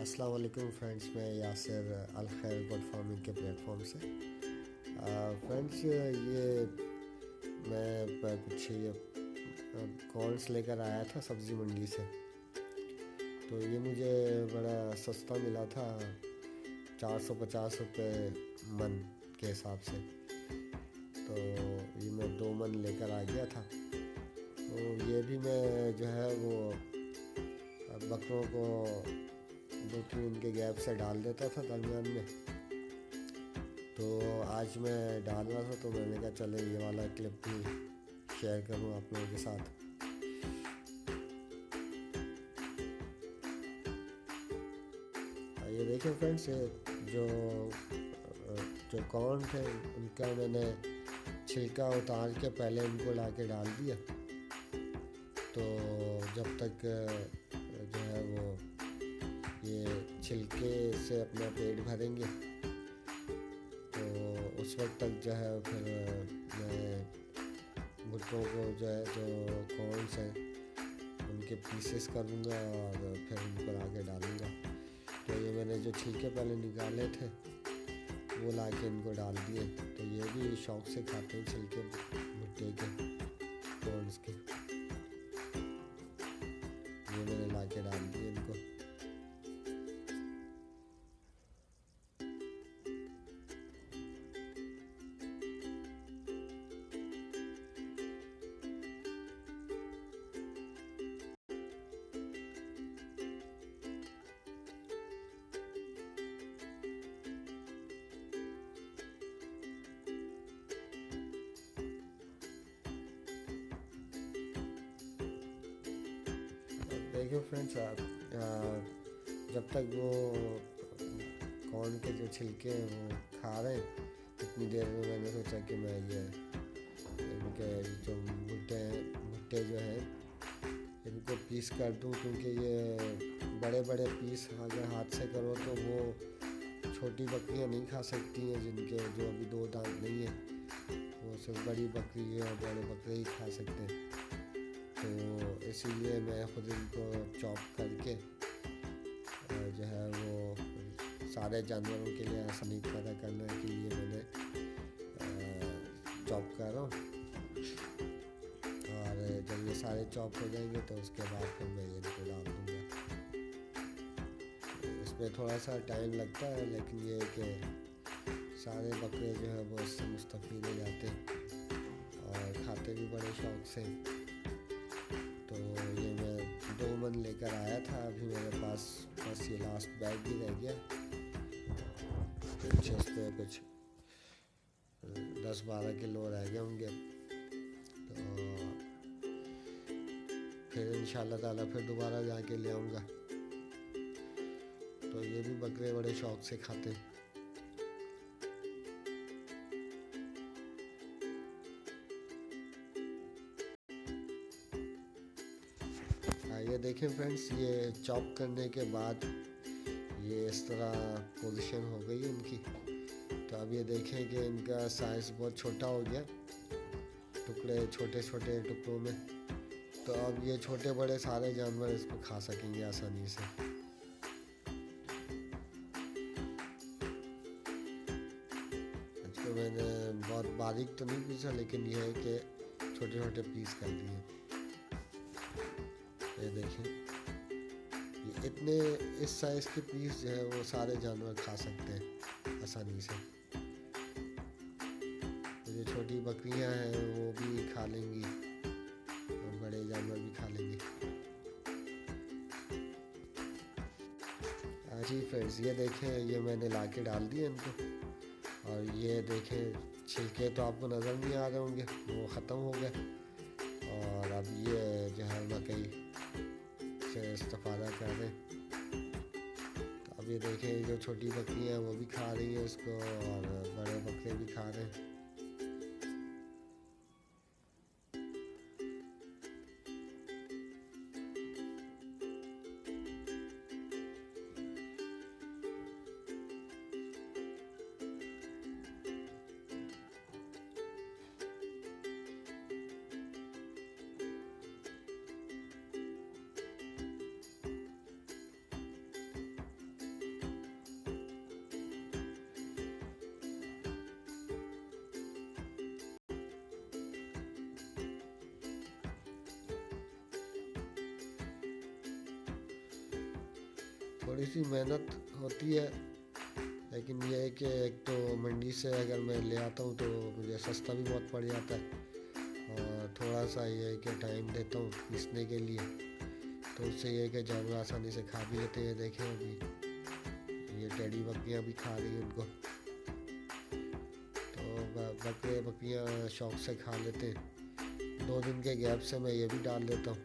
अस्सलाम वालेकुम फ्रेंड्स, मैं यासिर अल खैर गुड फार्मिंग के प्लेटफॉर्म से। फ्रेंड्स, ये कुछ ये कॉर्न्स लेकर आया था सब्ज़ी मंडी से। तो ये मुझे बड़ा सस्ता मिला था, 450 रुपये मन के हिसाब से। तो ये मैं 2 मन लेकर आ गया था। तो ये भी मैं जो है वो बकरों को 2-3 के गैप से डाल देता था दरमियान में। तो आज मैं डाल रहा था तो मैंने कहा चले ये वाला क्लिप भी शेयर करूं आप लोगों के साथ। ये देखें फ्रेंड्स, जो जो कॉर्न थे उनका मैंने छिलका उतार के पहले इनको ला के डाल दिया। तो जब तक जो है वो ये छिलके से अपना पेट भरेंगे तो उस वक्त तक जो है फिर मैं भुट्टों को जो है जो कॉर्न्स हैं उनके पीसेस करूँगा और फिर उनको ला के डालूँगा। तो ये मैंने जो छिलके पहले निकाले थे वो ला के इनको डाल दिए। तो ये भी शौक़ से खाते हैं छिलके भुट्टे के, कॉर्न्स के। ये मैंने ला के डाल दिए इनको। देखिए फ्रेंड्स, जब तक वो कॉर्न के जो छिलके हैं वो खा रहे हैं इतनी देर में मैंने सोचा कि मैं ये इनके जो भुट्टे जो हैं इनको पीस कर दूं, क्योंकि ये बड़े बड़े पीस अगर हाथ से करो तो वो छोटी बकरियां नहीं खा सकती हैं, जिनके जो अभी 2 दांत नहीं है। वो सिर्फ बड़ी बकरी और बड़े बकरे ही खा सकते हैं। तो इसीलिए मैं खुद इनको चॉप करके जो है वो सारे जानवरों के लिए आसानी पैदा करने के लिए मैंने चॉप कर रहा हूँ। और जब ये सारे चॉप हो जाएंगे तो उसके बाद फिर मैं इनको डाल दूँगा। इसमें थोड़ा सा टाइम लगता है, लेकिन ये है कि सारे बकरे जो है वो इससे मुस्तफ़ीद हो जाते हैं और खाते भी बड़े शौक़ से। तो ये मैं 2 मन लेकर आया था। अभी मेरे पास बस ये लास्ट बैग ही रह गया। कुछ इस पर कुछ 10-12 किलो रह गए होंगे। तो फिर इंशाल्लाह ताला फिर दोबारा जाके ले आऊँगा। तो ये भी बकरे बड़े शौक़ से खाते हैं। ये देखें फ्रेंड्स, ये चॉप करने के बाद ये इस तरह पोजीशन हो गई है इनकी। तो अब ये देखें कि इनका साइज़ बहुत छोटा हो गया, टुकड़े छोटे छोटे टुकड़ों में। तो अब ये छोटे बड़े सारे जानवर इसको खा सकेंगे आसानी से। इसको मैंने बहुत बारीक तो नहीं पीसा, लेकिन यह है कि छोटे छोटे पीस कर दिए। ये देखें, ये इतने इस साइज़ के पीस जो है वो सारे जानवर खा सकते हैं आसानी से। तो जो छोटी बकरियां हैं वो भी खा लेंगी और बड़े जानवर भी खा लेंगे। जी फ्रेंड्स, ये देखें, ये मैंने ला के डाल दिए इनको। और ये देखें, छिलके तो आपको नज़र नहीं आ रहे होंगे, वो ख़त्म हो गए। और अब ये जो है मकई से इस्तेफादा कर रहे हैं। तो अब ये देखें, जो छोटी बकरियां हैं वो भी खा रही हैं इसको और बड़े बकरे भी खा रहे हैं। थोड़ी सी मेहनत होती है, लेकिन ये है कि एक तो मंडी से अगर मैं ले आता हूँ तो मुझे सस्ता भी बहुत पड़ जाता है, और थोड़ा सा ये है कि टाइम देता हूँ पीसने के लिए, तो उससे ये है कि जानवर आसानी से खा भी लेते हैं। देखें अभी ये टेडी बकरियाँ भी खा रही हैं उनको, तो बकरे बकरियाँ शौक से खा लेते हैं। 2 दिन के गैप से मैं ये भी डाल देता हूँ।